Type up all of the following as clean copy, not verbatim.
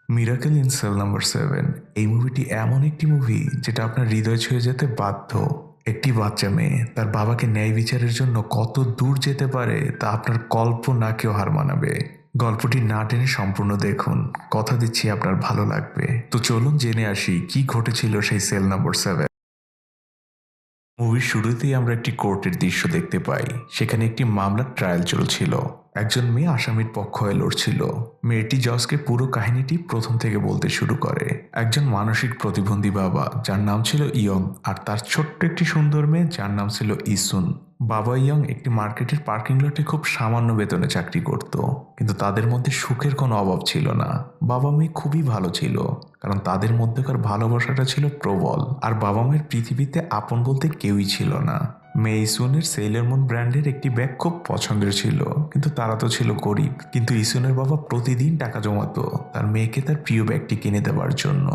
Miracle in cell number 7 এই মুভিটি এমন একটি মুভি যেটা আপনার হৃদয় ছুঁয়ে যেতে বাধ্য। একটি বাচ্চা মেয়ে তার বাবাকে ন্যায় বিচারের জন্য কত দূর যেতে পারে তা আপনার কল্পনাকেও হার মানাবে। গল্পটি না টেনে সম্পূর্ণ দেখুন, কথা দিচ্ছি আপনার ভালো লাগবে। তো চলুন জেনে আসি কি ঘটেছিল সেই সেল নাম্বার 7। মুভির শুরুতেই আমরা একটি কোর্টের দৃশ্য দেখতে পাই। সেখানে একটি মামলার ট্রায়াল চলছিল। একজন মেয়ে আসামির পক্ষ হয়ে লড়ছিল। মেয়েটি জজকে পুরো কাহিনীটি প্রথম থেকে বলতে শুরু করে। একজন মানসিক প্রতিবন্ধী বাবা যার নাম ছিল ইয়ং, আর তার ছোট্ট একটি সুন্দর মেয়ে যার নাম ছিল ইসুন। বাবা ইয়ং একটি মার্কেটের পার্কিং লটে খুব সামান্য বেতনে চাকরি করত, কিন্তু তাদের মধ্যে সুখের কোনো অভাব ছিল না। বাবা মেয়ে খুবই ভালো ছিল, কারণ তাদের মধ্যেকার ভালোবাসাটা ছিল প্রবল। আর বাবা মেয়ের পৃথিবীতে আপন বলতে কেউই ছিল না। মেয়ে ইসুনের সেইলর মুন ব্র্যান্ডের একটি ব্যাগ খুব পছন্দের ছিল, কিন্তু তারা তো ছিল গরিব। কিন্তু ইসুনের বাবা প্রতিদিন টাকা জমাতো তার মেয়েকে তার প্রিয় ব্যাগটি কিনে দেওয়ার জন্য।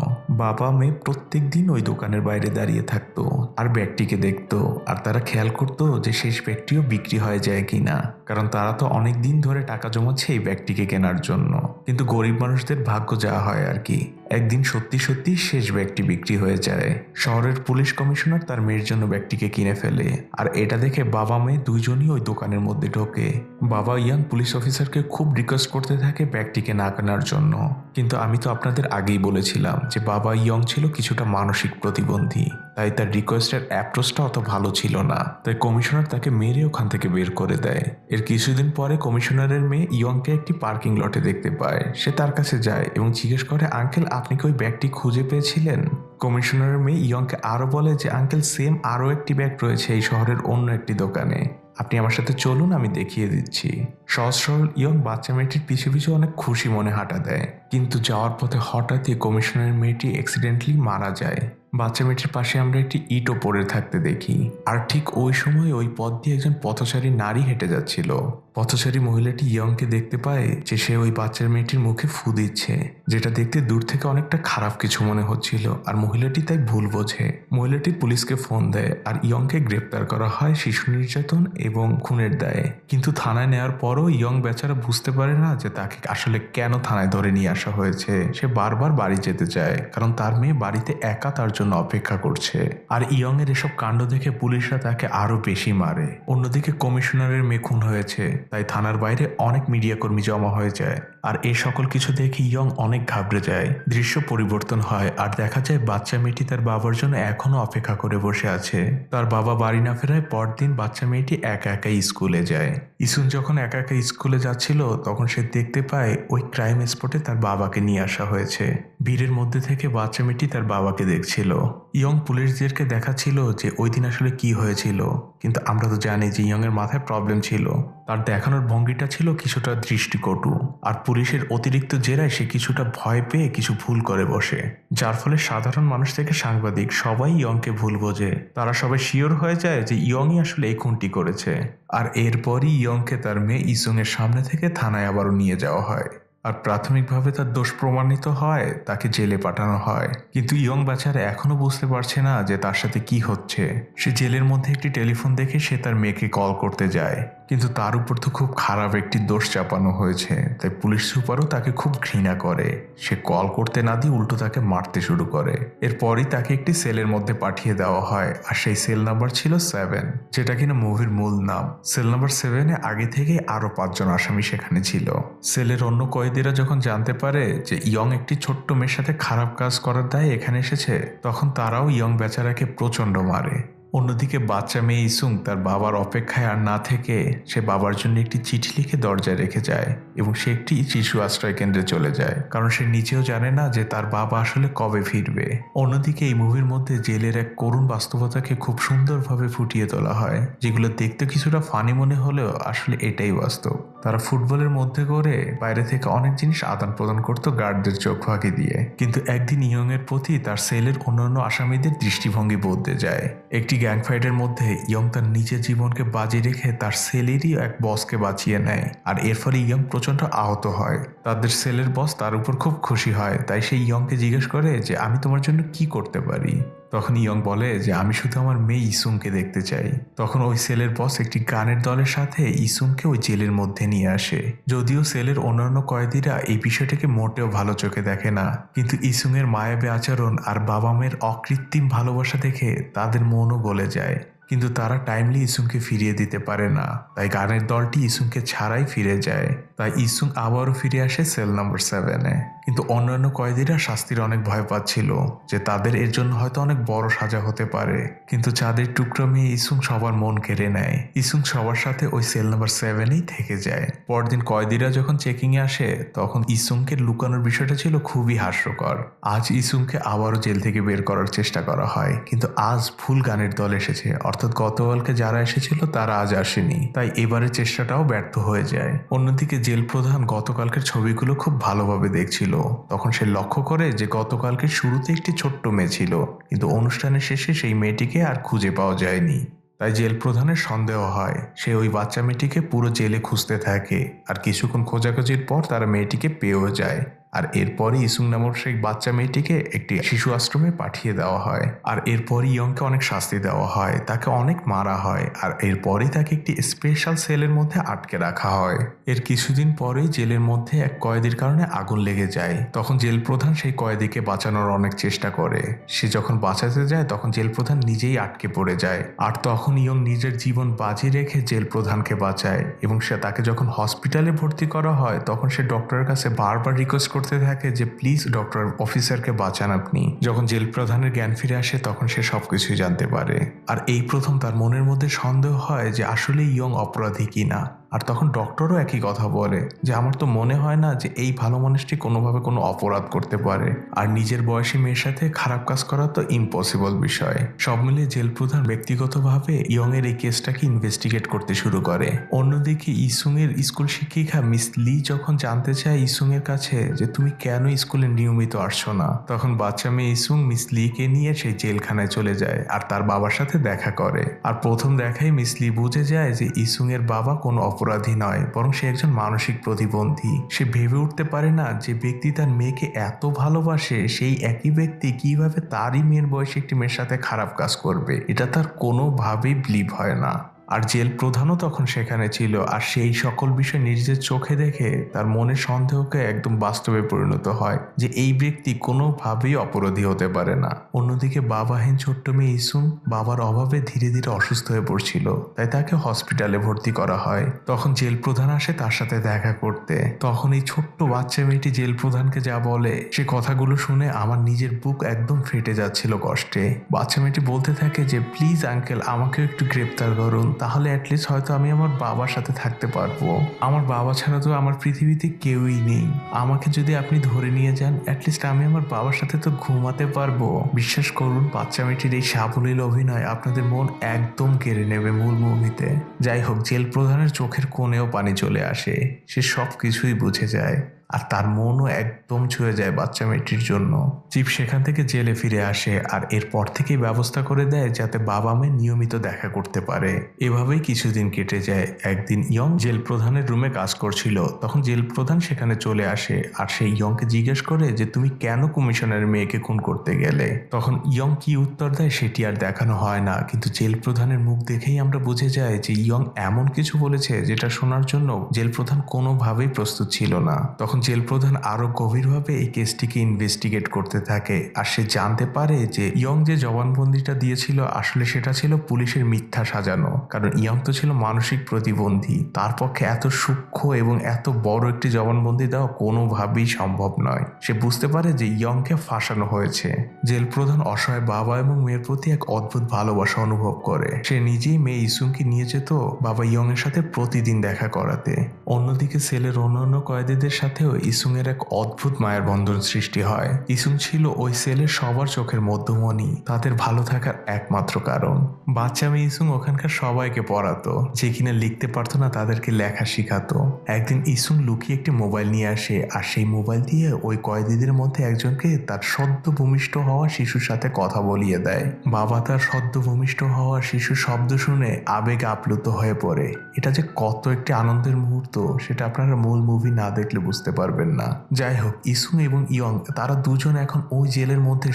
বাবা মেয়ে প্রত্যেক দিন ওই দোকানের বাইরে দাঁড়িয়ে থাকতো আর ব্যাগটিকে দেখতো, আর তারা খেয়াল করতো যে শেষ ব্যাগটিও বিক্রি হয়ে যায় কিনা, কারণ তারা তো অনেক দিন ধরে টাকা জমাচ্ছে এই ব্যাগটিকে কেনার জন্য। কিন্তু গরিব মানুষদের ভাগ্য যা হয় আর কি, একদিন সত্যি সত্যি শেষ ব্যাগটি বিক্রি হয়ে যায়। শহরের পুলিশ কমিশনার তার মেয়ের জন্য ব্যাগটিকে কিনে ফেলে, আর এটা দেখে বাবা মেয়ে দুইজনই ওই দোকানের মধ্যে ঢোকে। বাবা ইয়াং পুলিশ অফিসারকে খুব রিকোয়েস্ট করতে থাকে ব্যাগটিকে না কেনার জন্য, কিন্তু আমি তো আপনাদের আগেই বলেছিলাম যে বাবা ইয়ং ছিল কিছুটা মানসিক প্রতিবন্ধী, তাই তার রিকোয়েস্টের অ্যাপ্রোচটা অত ভালো ছিল না। তাই কমিশনার তাকে মেরে ওখান থেকে বের করে দেয়। এর কিছুদিন পরে কমিশনারের মেয়ে ইয়ংকে একটি পার্কিং লটে দেখতে পায়। সে তার কাছে যায় এবং জিজ্ঞেস করে, আঙ্কেল আপনি কি ওই ব্যাগটি খুঁজে পেয়েছিলেন? কমিশনারের মেয়ে ইয়ংকে আরো বলে যে আঙ্কেল সেম আরো একটি ব্যাগ রয়েছে এই শহরের অন্য একটি দোকানে, আপনি আমার সাথে চলুন আমি দেখিয়ে দিচ্ছি। সহজ সরল ইয়ং বাচ্চা মেয়েটির পিছু পিছু অনেক খুশি মনে হাঁটা দেয়, কিন্তু যাওয়ার পথে হঠাৎই কমিশনারের মেয়েটি অ্যাক্সিডেন্টলি মারা যায়। বাচ্চা মেয়েটির পাশে আমরা একটি ইটও পড়ে থাকতে দেখি। আর ঠিক ওই সময় ওই পথ দিয়ে একজন পথচারী নারী হেঁটে যাচ্ছিল। পথচারী মহিলাটি ইয়ংকে দেখতে পায় যে সে ওই বাচ্চার মেয়েটির মুখে ফু দিচ্ছে, যেটা দেখতে দূর থেকে অনেকটা খারাপ কিছু মনে হচ্ছিল, আর মহিলাটি তাই ভুল বোঝে। মহিলাটি পুলিশকে ফোন দেয় আর ইয়ংকে গ্রেপ্তার করা হয় শিশু নির্যাতন এবং খুনের দায়ে। কিন্তু থানায় নেওয়ার পরও ইয়ং বেচারা বুঝতে পারে না যে তাকে আসলে কেন থানায় ধরে নিয়ে আসা হয়েছে। সে বারবার বাড়ি যেতে চায়, কারণ তার মেয়ে বাড়িতে একা তার জন্য অপেক্ষা করছে। আর ইয়ং এর এসব কাণ্ড দেখে পুলিশরা তাকে আরো বেশি মারে। অন্যদিকে কমিশনারের মেয়ে খুন হয়েছে, তাই থানার বাইরে অনেক মিডিয়া কর্মী জমা হয়ে যায়। আর এই সকল কিছু দেখে ইয়ং অনেক ঘাবড়ে যায়। দৃশ্য পরিবর্তন হয় আর দেখা যায় বাচ্চা মেয়েটি তার বাবার জন্য এখনো অপেক্ষা করে বসে আছে। তার বাবা বাড়ি না ফেরায় পরদিন বাচ্চা মেয়েটি একা একাই স্কুলে যায়। ইসুন যখন একা একা স্কুলে যাচ্ছিল তখন সে দেখতে পায় ওই ক্রাইম স্পটে তার বাবাকে নিয়ে আসা হয়েছে। ভিড়ের মধ্যে থেকে বাচ্চা মেয়েটি তার বাবাকে দেখছিল। ইয়ং পুলিশদেরকে দেখাচ্ছিল যে ওই দিন আসলে কি হয়েছিল, কিন্তু আমরা তো জানি যে ইয়ং এর মাথায় প্রবলেম ছিল। তার দেখানোর ভঙ্গিটা ছিল কিছুটা দৃষ্টিকটু, আর পুলিশের অতিরিক্ত জেরায় সে কিছুটা ভয় পেয়ে কিছু ভুল করে বসে, যার ফলে সাধারণ মানুষ থেকে সাংবাদিক সবাই ইয়ংকে ভুল বোঝে। তারা সবাই শিওর হয়ে যায় যে ইয়ংই আসলে এই খুনটি করেছে। আর এরপরই ইয়ংকে তার মেয়ে ইসুং এর সামনে থেকে থানায় আবারও নিয়ে যাওয়া হয়। আর প্রাথমিকভাবে তার দোষ প্রমাণিত হয়, তাকে জেলে পাঠানো হয়। কিন্তু ইয়ং বাচ্চারা এখনো বুঝতে পারছে না যে তার সাথে কি হচ্ছে। সে জেলের মধ্যে একটি টেলিফোন দেখে সে তার মেয়েকে কল করতে যায়, কিন্তু তার উপর তো খুব খারাপ একটি দোষ চাপানো হয়েছে, তাই পুলিশ সুপারও তাকে খুব ঘৃণা করে। সে কল করতে না দিয়ে উল্টো তাকে মারতে শুরু করে। এরপরই তাকে একটি সেলের মধ্যে পাঠিয়ে দেওয়া হয়, আর সেই সেল নাম্বার ছিল 7, যেটা কিনা মুভির মূল নাম। সেল নাম্বার 7-এ আগে থেকে আরো 5জন আসামি সেখানে ছিল। সেলের অন্য কয়েদিরা যখন জানতে পারে যে ইয়ং একটি ছোট্ট মেয়ের সাথে খারাপ কাজ করার দায়ে এখানে এসেছে, তখন তারাও ইয়ং বেচারাকে প্রচন্ড মারে। অন্যদিকে বাচ্চা মেয়ে ইসুং তার বাবার অপেক্ষায় আর না থেকে সে বাবার জন্য একটি চিঠি লিখে দরজায় রেখে যায় এবং সে একটি শিশু আশ্রয় কেন্দ্রে চলে যায়, কারণ সে নিজেও জানে না যে তার বাবা আসলে কবে ফিরবে। অন্যদিকে এই মুভির মধ্যে জেলের এক করুণ বাস্তবতাকে খুব সুন্দরভাবে ফুটিয়ে তোলা হয়, যেগুলো দেখতে কিছুটা ফানি মনে হলেও আসলে এটাই বাস্তব। তারা ফুটবলের মধ্যে করে বাইরে থেকে অনেক জিনিস আদান প্রদান করতো গার্ডদের চোখ ফাঁকি দিয়ে, কিন্তু একদিন ইয়ং এর প্রতি তার সেলের অন্যান্য আসামিদের দৃষ্টিভঙ্গি বদলে যায়। একটি গ্যাং ফাইটের মধ্যে ইয়ং তার নিজের জীবনকে বাজি রেখে তার সেলেরই এক বসকে বাঁচিয়ে নেয়, আর এর ফলে ইয়ং প্রচন্ড আহত হয়। তাদের সেলের বস তার উপর খুব খুশি হয়, তাই সে ইয়ংকে জিজ্ঞেস করে যে আমি তোমার জন্য কি করতে পারি। তখন ইয়ং বলে যে আমি শুধু আমার মেয়ে ইসুংকে দেখতে চাই। তখন ওই সেলের বস একটি গানের দলের সাথে ইসুংকে ওই জেলের মধ্যে নিয়ে আসে। যদিও সেলের অন্যান্য কয়েদিরা এই বিষয়টাকে মোটেও ভালো চোখে দেখে না, কিন্তু ইসুংয়ের মায়াবী আচরণ আর বাবা মেয়ের অকৃত্রিম ভালোবাসা দেখে তাদের মনও গলে যায়। কিন্তু তারা টাইমলি ইসুংকে ফিরিয়ে দিতে পারে না, তাই গানের দলটি ইসুংকে ছাড়াই ফিরে যায়। তাই ইসুং আবারও ফিরে আসে সেল নাম্বার 7-এ। কিন্তু অন্যান্য কয়েদিরা শাস্তির অনেক ভয় পাচ্ছিল যে তাদের এর জন্য হয়তো অনেক বড় সাজা হতে পারে। কিন্তু চাঁদের টুকরো মেয়ে ইসুং সবার মন কেড়ে নেয়। ইসুং সবার সাথে ওই সেল নাম্বার 7-এই থেকে যায়। পরদিন কয়েদিরা যখন চেকিংয়ে আসে তখন ইসুংকে লুকানোর বিষয়টা ছিল খুবই হাস্যকর। আজ ইসুংকে আবারও জেল থেকে বের করার চেষ্টা করা হয়, কিন্তু আজ ভুল গানের দল এসেছে, অর্থাৎ গতকালকে যারা এসেছিল তারা আজ আসেনি। তাই এবারের চেষ্টাটাও ব্যর্থ হয়ে যায়। অন্যদিকে জেল প্রধান গতকালকের ছবিগুলো খুব ভালোভাবে দেখছিল। তখন সে লক্ষ্য করে যে গতকালকে শুরুতে একটি ছোট্ট মেয়ে ছিল, কিন্তু অনুষ্ঠানের শেষে সেই মেয়েটিকে আর খুঁজে পাওয়া যায়নি। তাই জেল প্রধানের সন্দেহ হয়। সে ওই বাচ্চা মেয়েটিকে পুরো জেলে খুঁজতে থাকে, আর কিছুক্ষণ খোঁজাখুঁজির পর তারা মেয়েটিকে পেয়েও যায়। আর এরপরই ইসুং নামক সেই বাচ্চা মেয়েটিকে একটি শিশু আশ্রমে পাঠিয়ে দেওয়া হয়। আর এরপরই ইয়ংকে অনেক শাস্তি দেওয়া হয়, তাকে অনেক মারা হয়, আর এরপরই তাকে একটি স্পেশাল সেলের মধ্যে আটকে রাখা হয়। এর কিছুদিন পরেই জেলের মধ্যে এক কয়েদির কারণে আগুন লেগে যায়। তখন জেল প্রধান সেই কয়েদিকে বাঁচানোর অনেক চেষ্টা করে। সে যখন বাঁচাতে যায় তখন জেল প্রধান নিজেই আটকে পড়ে যায়। আর তখন ইয়ং নিজের জীবন বাজি রেখে জেল প্রধানকে বাঁচায়, এবং সে তাকে যখন হসপিটালে ভর্তি করা হয় তখন সে ডক্টরের কাছে বারবার রিকোয়েস্ট করতে থাকে যে প্লিজ ডক্টর অফিসারকে বাঁচান আপনি। যখন জেল প্রধানের জ্ঞান ফিরে আসে তখন সে সবকিছুই জানতে পারে। আর এই প্রথম তার মনের মধ্যে সন্দেহ হয় যে আসলে ইয়ং অপরাধী কিনা। আর তখন ডক্টরও একই কথা বলে যে আমার তো মনে হয় না যে এই ভালো মানুষটি কোনোভাবে কোনো অপরাধ করতে পারে, আর নিজের বয়সী মেয়ের সাথে খারাপ কাজ করা তো ইম্পসিবল বিষয়। সব মিলিয়ে জেল প্রধান ব্যক্তিগতভাবে ইয়ং এর এই কেসটাকে ইনভেস্টিগেট করতে শুরু করে। অন্যদিকে ইসুং এর স্কুল শিক্ষিকা মিস লি যখন জানতে চায় ইসুং এর কাছে যে তুমি কেন স্কুলে নিয়মিত আসছো না, তখন বাচ্চা মেয়ে ইসুং মিস লিকে নিয়ে সেই জেলখানায় চলে যায় আর তার বাবার সাথে দেখা করে। আর প্রথম দেখাই মিস লি বুঝে যায় যে ইসুং এর বাবা কোনো অপরাধী নয়, বরং সে একজন মানসিক প্রতিবন্ধী। সে ভেবে উঠতে পারে না যে ব্যক্তি তার মেয়েকে এত ভালোবাসে সেই একই ব্যক্তি কিভাবে তারই মেয়ের বয়সী একটি মেয়ের সাথে খারাপ কাজ করবে। এটা তার কোনোভাবেই বিলিভ হয় না। আর জেল প্রধানও তখন সেখানে ছিল, আর সেই সকল বিষয় নিজের চোখে দেখে তার মনের সন্দেহকে একদম বাস্তবে পরিণত হয় যে এই ব্যক্তি কোনোভাবেই অপরাধী হতে পারে না। অন্যদিকে বাবাহীন ছোট্ট মেয়ে ইসুং বাবার অভাবে ধীরে ধীরে অসুস্থ হয়ে পড়ছিল, তাই তাকে হসপিটালে ভর্তি করা হয়। তখন জেল প্রধান আসে তার সাথে দেখা করতে। তখন এই ছোট্ট বাচ্চা মেয়েটি জেল প্রধানকে যা বলে সে কথাগুলো শুনে আমার নিজের বুক একদম ফেটে যাচ্ছিল কষ্টে। বাচ্চা মেয়েটি বলতে থাকে যে প্লিজ আঙ্কেল আমাকেও একটু গ্রেপ্তার করুন, তাহলে অ্যাটলিস্ট হয়তো আমি আমার বাবার সাথে থাকতে পারবো। আমার বাবা ছাড়া তো আমার পৃথিবীতে কেউই নেই। আমাকে যদি আপনি ধরে নিয়ে যান অ্যাটলিস্ট আমি আমার বাবার সাথে তো ঘুমাতে পারবো। বিশ্বাস করুন বাচ্চা মেয়েটির এই সাবলীল অভিনয় আপনাদের মন একদম কেড়ে নেবে মূল মুভিতে। যাই হোক, জেল প্রধানের চোখের কোণেও পানি চলে আসে। সে সব কিছুই বুঝে যায়, আর তার মনও একদম ছুঁয়ে যায় বাচ্চা মেয়েটির জন্য। চিফ সেখান থেকে জেলে ফিরে আসে আর এরপর থেকেই ব্যবস্থা করে দেয় যাতে বাবা মেয়ে নিয়মিত দেখা করতে পারে। এভাবেই কিছুদিন কেটে যায়। একদিন ইয়ং জেল প্রধানের রুমে কাজ করছিল, তখন জেল প্রধান সেখানে চলে আসে আর সেই ইয়ংকে জিজ্ঞেস করে যে তুমি কেন কমিশনারের মেয়েকে খুন করতে গেলে। তখন ইয়ং কি উত্তর দেয় সেটি আর দেখানো হয় না, কিন্তু জেল প্রধানের মুখ দেখেই আমরা বুঝে যাই যে ইয়ং এমন কিছু বলেছে যেটা শোনার জন্য জেল প্রধান কোনোভাবেই প্রস্তুত ছিল না। তখন জেল প্রধান আরো গভীরভাবে এই কেসটিকে ইনভেস্টিগেট করতে থাকে, আর সে জানতে পারে যে ইয়ং যে জবানবন্দিটা দিয়েছিল আসলে সেটা ছিল পুলিশের মিথ্যা সাজানো, কারণ ইয়ং তো ছিল মানসিক প্রতিবন্ধী। তার পক্ষে এত সূক্ষ্ম এবং এত বড় একটি জবানবন্দি দেওয়া কোনোভাবেই সম্ভব নয়। সে বুঝতে পারে যে ইয়ংকে ফাঁসানো হয়েছে। জেল প্রধান অসহায় বাবা এবং মেয়ের প্রতি এক অদ্ভুত ভালোবাসা অনুভব করে। সে নিজেই মেয়ে ইসুংকে নিয়ে যেত বাবা ইয়ং এর সাথে প্রতিদিন দেখা করাতে। অন্যদিকে সেলের অন্যান্য কয়েদিদের সাথেও ইসুং এর এক অদ্ভুত মায়ের বন্ধন সৃষ্টি হয়। ইসুং ছিল ওই সেলের সবার চোখের মধ্যমণি, তাদের ভালো থাকার একমাত্র কারণ। বাচ্চা মেয়ে ইসুং ওখানকার সবাইকে পড়াতো, যে কিনা লিখতে পারতো না তাদেরকে লেখা শিখাতো। একদিন ইসুং লুকিয়ে একটি মোবাইল নিয়ে আসে, আর সেই মোবাইল দিয়ে ওই কয়েদিদের মধ্যে একজনকে তার সদ্য ভূমিষ্ঠ হওয়া শিশুর সাথে কথা বলিয়ে দেয়। বাবা তার সদ্য ভূমিষ্ঠ হওয়া শিশুর শব্দ শুনে আবেগে আপ্লুত হয়ে পড়ে। এটা যে কত একটি আনন্দের মুহূর্ত সেটা আপনারা মূল মুভি না দেখলে বুঝতে পারবেন না। যাই হোক, ইসুং এবং ইয়ং তারা দুজন এখন ওই জেলের মধ্যে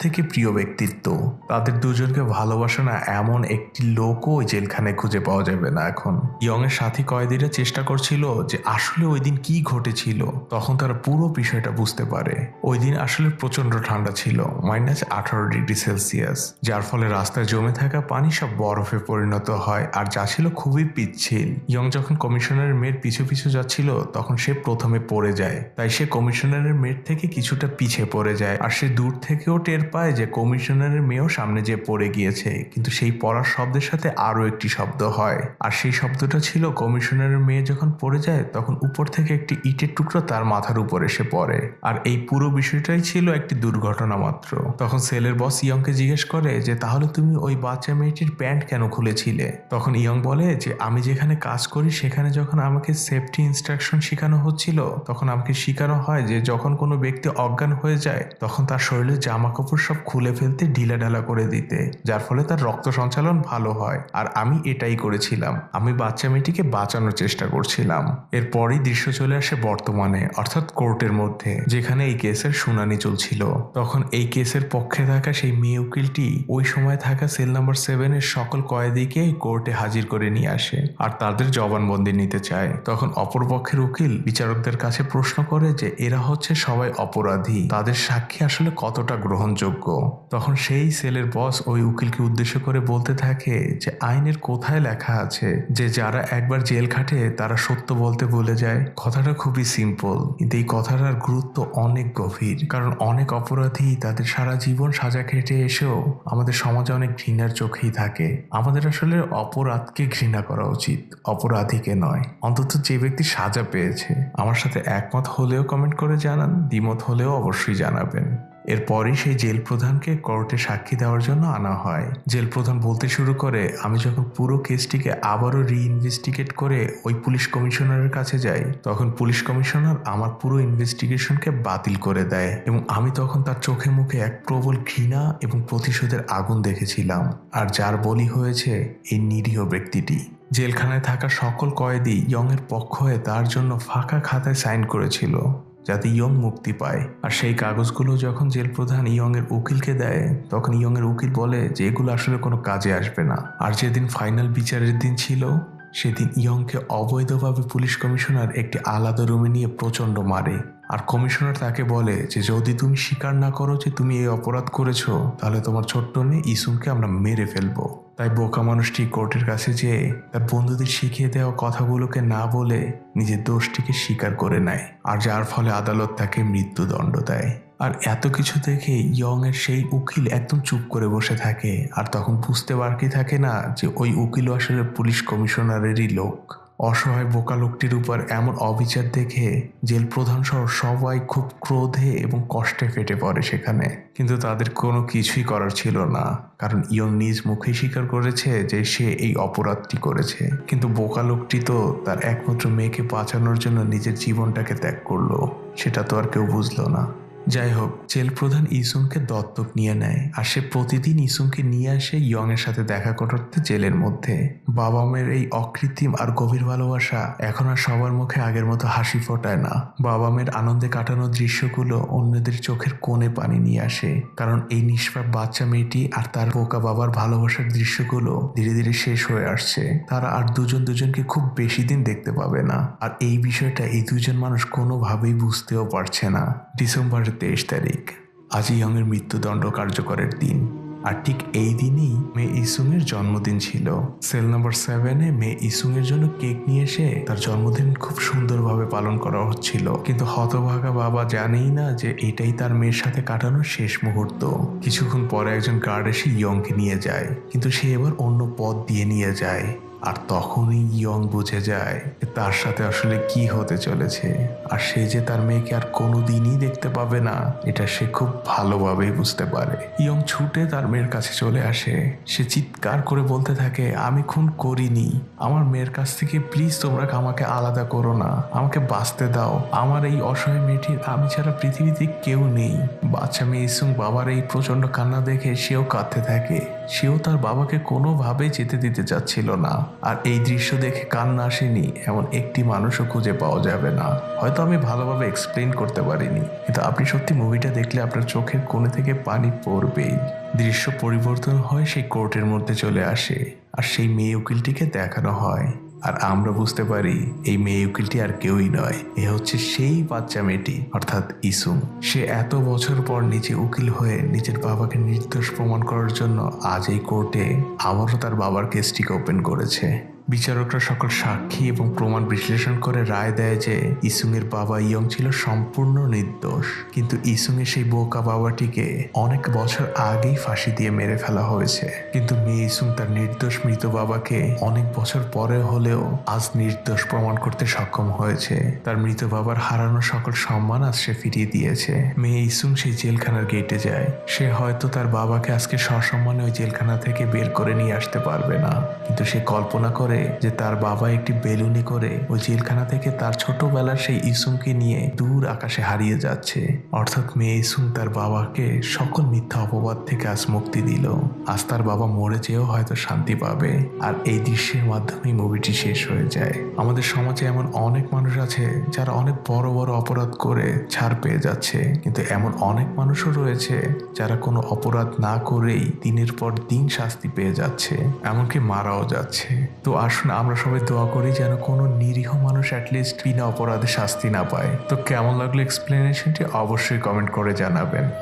থেকে প্রিয় ব্যক্তিত্ব। তাদের দুজনকে ভালোবাসে না এমন একটি লোকও ওই জেলখানায় খুঁজে পাওয়া যাবে না এখন। ইয়ং এর সাথী কয়েদিরা চেষ্টা করছিল যে আসলে ওই দিন কি ঘটেছিল। তখন তারা পুরো বিষয়টা বুঝতে পারে। ওই দিন আসলে প্রচন্ড ঠান্ডা ছিল, -18°C, যার ফলে রাস্তায় জমে থাকা পানি সব বরফে পরিণত হয়, আর যা ছিল খুবই পিচ্ছিল। ইয়ং যখন কমিশনারের মেয়ের পিছু পিছু যাচ্ছিল তখন সে প্রথমে পড়ে যায়, তাই সে কমিশনারের মেয়ের থেকে কিছুটা পিছিয়ে পড়ে যায়। আর সে দূর থেকেও টের পায় যে কমিশনারের মেয়েও সামনে যে পড়ে গিয়েছে, কিন্তু সেই পড়ার শব্দের সাথে আরো একটি শব্দ হয়, আর সেই শব্দটা ছিল কমিশনারের মেয়ে যখন পড়ে যায় তখন উপর থেকে একটি ইটের টুকরো তার মাথার উপর এসে পড়ে। আর এই পুরো বিষয়টাই ছিল একটি দুর্ঘটনা মাত্র। তখন সেলের বস ইয়ংকে জিজ্ঞেস করে যে তাহলে তুমি ওই বাচ্চা মেয়েটির প্যান্ট কেন খুলেছিলে? তখন ইয়ং বলে যে আমি যেখানে কাজ করি সেখানে যখন আমাকে সেফটি ইনস্ট্রাকশন শেখানো হচ্ছিল তখন আমাকে শেখানো হয় যে যখন কোনো ব্যক্তি অজ্ঞান হয়ে যায় তখন তার শরীরের জামা কাপড় সব খুলে ফেলতে, ঢিলা ঢালা করে দিতে, যার ফলে তার রক্ত সঞ্চালন ভালো হয়। আর আমি এটাই করেছিলাম, আমি বাচ্চা মেয়েটিকে বাঁচানোর চেষ্টা করছিলাম। এরপরই দৃশ্য চলে আসে বর্তমানে, অর্থাৎ কোর্টের মধ্যে, যেখানে এই কেসের শুনানি চলছিল। তখন এই কেসের পক্ষে থাকা সেই মেয়ে উকিলটি ওই সময় থাকা সেল নাম্বার 7 এর সকল কয়েদিকে কোর্টে হাজির করে নিয়ে আসে আর তাদের জবানবন্দি নিতে চায়। তখন অপরপক্ষের উকিল বিচারকদের কাছে প্রশ্ন করে যে এরা হচ্ছে সবাই অপরাধী, তাদের সাক্ষী আসলে কতটা গ্রহণযোগ্য। তখন সেই সেলের বস ওই উকিলকে উদ্দেশ্য করে বলতে থাকে যে আইনের কোথায় লেখা আছে যে যারা একবার জেল খাটে তারা সত্য বলতে ভুলে যায়? কথাটা খুবই সিম্পল, কিন্তু এই কথাটার গুরুত্ব অনেক গভীর, কারণ অনেক অপরাধী তাদের সারা জীবন সাজা খেটে এসেও আমাদের সমাজে অনেক ঘৃণার চোখেই থাকে। আমাদের আসলে অপরাধকে ঘৃণা করা উচিত, অপরাধীকে নয়, অন্তত যে ব্যক্তি সাজা পেয়েছে। আমার সাথে একমত হলেও কমেন্ট করে জানান, দ্বিমত হলেও অবশ্যই জানাবেন। এরপরই সেই জেল প্রধানকে কোর্টে সাক্ষী দেওয়ার জন্য আনা হয়। জেল প্রধান বলতে শুরু করে আমি যখন পুরো কেসটিকে আবারও রিইনভেস্টিগেট করে ওই পুলিশ কমিশনারের কাছে যাই তখন পুলিশ কমিশনার আমার পুরো ইনভেস্টিগেশনকে বাতিল করে দেয়, এবং আমি তখন তার চোখে মুখে এক প্রবল ঘৃণা এবং প্রতিশোধের আগুন দেখেছিলাম। আর যার বলি হয়েছে এই নিরীহ ব্যক্তিটি। জেলখানায় থাকা সকল কয়েদি ইয়ং এর পক্ষ হয়ে তার জন্য ফাঁকা খাতায় সাইন করেছিল যাতে ইয়ং মুক্তি পায়। আর সেই কাগজগুলো যখন জেল প্রধান ইয়ং এর উকিলকে দেয় তখন ইয়ং এর উকিল বলে যে এগুলো আসলে কোনো কাজে আসবে না। আর যেদিন ফাইনাল বিচারের দিন ছিল সেদিন ইয়ংকে অবৈধভাবে পুলিশ কমিশনার একটি আলাদা রুমে নিয়ে প্রচণ্ড মারে। আর কমিশনার তাকে বলে যে যদি তুমি স্বীকার না করো যে তুমি এই অপরাধ করেছো তাহলে তোমার ছোট্ট মেয়ে ইসুমকে আমরা মেরে ফেলবো। তাই বোকা মানুষটি কোর্টের কাছে যেয়ে তার বন্ধুদের শিখিয়ে দেওয়া কথাগুলোকে না বলে নিজের দোষটিকে স্বীকার করে নেয়, আর যার ফলে আদালত তাকে মৃত্যুদণ্ড দেয়। আর এত কিছু দেখে ইয়ং এর সেই উকিল একদম চুপ করে বসে থাকে, আর তখন বুঝতে বাকি থাকে না যে ওই উকিলও আসলে পুলিশ কমিশনারেরই লোক। অসহায় বোকা লোকটির উপর এমন অবিচার দেখে জেল প্রধান সহ সবাই খুব ক্রোধে এবং কষ্টে ফেটে পড়ে সেখানে, কিন্তু তাদের কোনো কিছুই করার ছিল না, কারণ ইয়ং নিজ মুখে স্বীকার করেছে যে সে এই অপরাধটি করেছে। কিন্তু বোকা লোকটি তো তার একমাত্র মেয়েকে বাঁচানোর জন্য নিজের জীবনটাকে ত্যাগ করলো, সেটা তো আর কেউ বুঝলো না। যাই হোক, জেল প্রধান ইসুমকে দত্তক নিয়ে নেয়, আর সে প্রতিদিন ইসুমকে নিয়ে আসে ইয়ং এর সাথে দেখা করতে জেলের মধ্যে। বাবা মায়ের এই অকৃত্রিম আর গভীর ভালোবাসা এখন আর সবার মুখে আগের মতো হাসি ফোটায় না। বাবা মায়ের আনন্দে কাটানোর দৃশ্যগুলো অন্যদের চোখের কোণে পানি নিয়ে আসে, কারণ এই নিষ্পাপ বাচ্চা মেয়েটি আর তার বোকা বাবার ভালোবাসার দৃশ্যগুলো ধীরে ধীরে শেষ হয়ে আসছে। তারা আর দুজনকে খুব বেশি দিন দেখতে পাবে না, আর এই বিষয়টা এই দুজন মানুষ কোনোভাবেই বুঝতেও পারছে না। ডিসেম্বরের 23 তারিখ, আজ ইয়ং এর মৃত্যুদণ্ড কার্যকরের দিন। আর ঠিক এই দিনই মেয়ে ইসুং এর জন্মদিন ছিল। সেল নাম্বার 7 এ মেয়ে ইসুং এর জন্য কেক নিয়ে এসে তার জন্মদিন খুব সুন্দরভাবে পালন করা হচ্ছিল, কিন্তু হতভাগা বাবা জানেই না যে এটাই তার মেয়ের সাথে কাটানোর শেষ মুহূর্ত। কিছুক্ষণ পরে একজন গার্ড এসে ইয়ংকে নিয়ে যায়, কিন্তু সে এবার অন্য পথ দিয়ে নিয়ে যায়। আর তখনই ইয়ং বুঝে যায় যে তার সাথে আসলে কি হতে চলেছে, আর সে যে তার মেয়েকে আর কোনোদিনই দেখতে পাবে না এটা সে খুব ভালোভাবেই বুঝতে পারে। ইয়ং ছুটে তার মেয়ের কাছে চলে আসে। সে চিৎকার করে বলতে থাকে আমি খুন করিনি, আমার মেয়ের কাছ থেকে প্লিজ তোমরা আমাকে আলাদা করো না, আমাকে বাঁচতে দাও, আমার এই অসহায় মেয়েটির আমি ছাড়া পৃথিবীতে কেউ নেই। বাচ্চা মেয়ে ইসুং বাবার এই প্রচন্ড কান্না দেখে সেও কাঁদতে থাকে। সেও তার বাবাকে কোনোভাবেই যেতে দিতে চাচ্ছিল না। আর এই দৃশ্য দেখে কান্না আসেনি এমন একটি মানুষও খুঁজে পাওয়া যাবে না। হয়তো আমি ভালোভাবে এক্সপ্লেন করতে পারিনি, কিন্তু আপনি সত্যি মুভিটা দেখলে আপনার চোখের কোণে থেকে পানি পড়বেই। দৃশ্য পরিবর্তন হয়, সেই কোর্টের মধ্যে চলে আসে আর সেই মেয়ে উকিলটিকে দেখানো হয়। আর আমরা বুঝতে পারি এই মেয়ে উকিলটি আর কেউই নয়, এ হচ্ছে সেই বাচ্চা মেয়েটি অর্থাৎ ইসুং। সে এত বছর পর নিজে উকিল হয়ে নিজের বাবাকে নির্দোষ প্রমাণ করার জন্য আজ এই কোর্টে আবারও তার বাবার কেসটিকে ওপেন করেছে। বিচারকরা সকল সাক্ষী এবং প্রমাণ বিশ্লেষণ করে রায় দেয় যে ইসুং এর বাবা ইয়ং ছিল সম্পূর্ণ নির্দোষ, কিন্তু ইসুং এর সেই বোকা বাবাটিকে অনেক বছর আগেই ফাঁসি দিয়ে মেরে ফেলা হয়েছে। কিন্তু মেয়ে ইসুং তার নির্দোষ মৃত বাবাকে অনেক বছর পরে হলেও আজ নির্দোষ প্রমাণ করতে সক্ষম হয়েছে। তার মৃত বাবার হারানো সকল সম্মান আজ সে ফিরিয়ে দিয়েছে। মেয়ে ইসুং সেই জেলখানার গেটে যায়। সে হয়তো তার বাবাকে আজকে সসম্মানে ওই জেলখানা থেকে বের করে নিয়ে আসতে পারবে না, কিন্তু সে কল্পনা করে যে তার বাবা একটি বেলুনে করে ওই জেলখানা থেকে তার ছোটবেলার সেই ইসুংকে নিয়ে দূর আকাশে হারিয়ে যাচ্ছে। অর্থাৎ মেয়ে ইসুং তার বাবাকে সকল মিথ্যা অপবাদ থেকে আজ মুক্তি দিল। আজ তার বাবা মরে যেও হয়তো শান্তি পাবে। আর এই দৃশ্যের মাধ্যমেই মুভিটি শেষ হয়ে যায়। আমাদের সমাজে এমন অনেক মানুষ আছে যারা অনেক বড় বড় অপরাধ করে ছাড় পেয়ে যাচ্ছে, কিন্তু এমন অনেক মানুষও রয়েছে যারা কোনো অপরাধ না করেই দিনের পর দিন শাস্তি পেয়ে যাচ্ছে, এমনকি মারাও যাচ্ছে। তো আসুন আমরা সবাই দোয়া করি যেন কোনো নিরীহ মানুষ অ্যাটলিস্ট বিনা অপরাধে শাস্তি না পায়। তো কেমন লাগলো এক্সপ্লেনেশনটি অবশ্যই কমেন্ট করে জানাবেন।